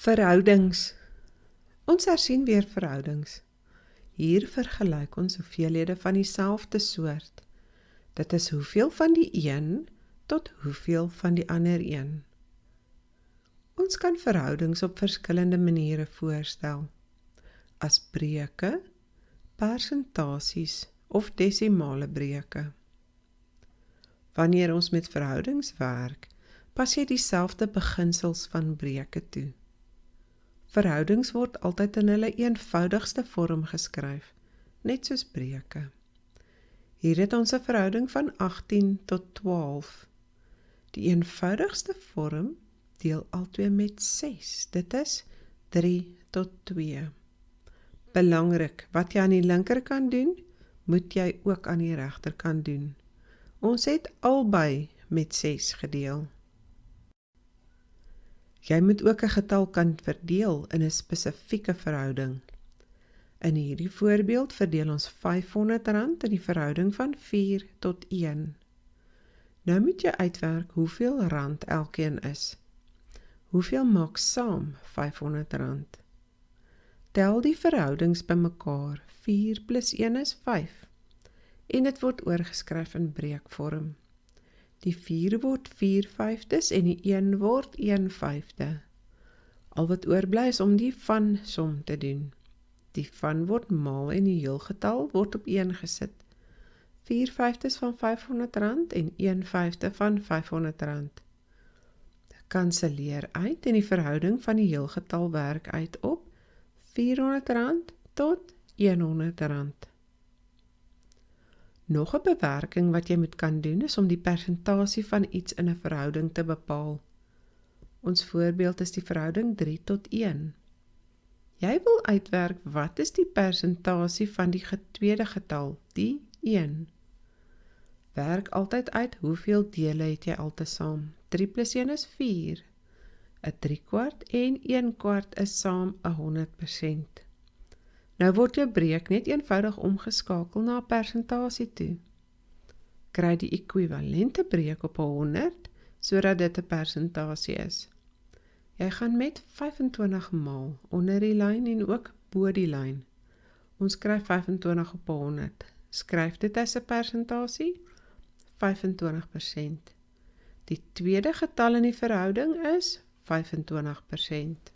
Verhoudings. Ons hersien weer verhoudings. Hier vergelyk ons hoeveelhede van dieselfde soort. Dit is hoeveel van die een tot hoeveel van die ander een. Ons kan verhoudings op verskillende maniere voorstel, as breuke, persentasies of desimale breuke. Wanneer ons met verhoudings werk, pas jy dieselfde beginsels van breuke toe. Verhoudings word altyd in hulle eenvoudigste vorm geskryf, net soos breuke. Hier het ons 'n verhouding van 18 tot 12. Die eenvoudigste vorm deel albei met 6, dit is 3 tot 2. Belangrik, wat jy aan die linkerkant doen, moet jy ook aan die regterkant doen. Ons het albei met 6 gedeel. Jy moet ook 'n getal kan verdeel in 'n spesifieke verhouding. In hierdie voorbeeld verdeel ons R500 in die verhouding van 4 tot 1. Nou moet jy uitwerk hoeveel rand elkeen is. Hoeveel maak saam R500? Tel die verhoudings bymekaar. 4 plus 1 is 5. En dit word oorgeskryf in breekvorm. Die 4 word 4/5 en die 1 word 1/5. Al wat oorbly is om die van-som te doen. Die van word maal en die heelgetal word op 1 gesit. 4/5 van R500 en 1/5 van R500. Kanselleer uit en die verhouding van die heelgetal werk uit op R400 tot R100. Nog 'n bewerking wat jy moet kan doen is om die persentasie van iets in 'n verhouding te bepaal. Ons voorbeeld is die verhouding 3 tot 1. Jy wil uitwerk wat is die persentasie van die tweede getal, die 1. Werk altyd uit hoeveel dele het jy altesaam. 3 plus 1 is 4. 'n 3/4 en 1/4 is saam 100%. Nou word jou breek net eenvoudig omgeskakel na 'n persentasie toe. Kry die ekwivalente breek op 100, sodat dit 'n persentasie is. Jy gaan met 25 maal onder die lyn en ook bo die lyn. Ons kry 25 op 100. Skryf dit as 'n persentasie, 25%. Die tweede getal in die verhouding is 25%.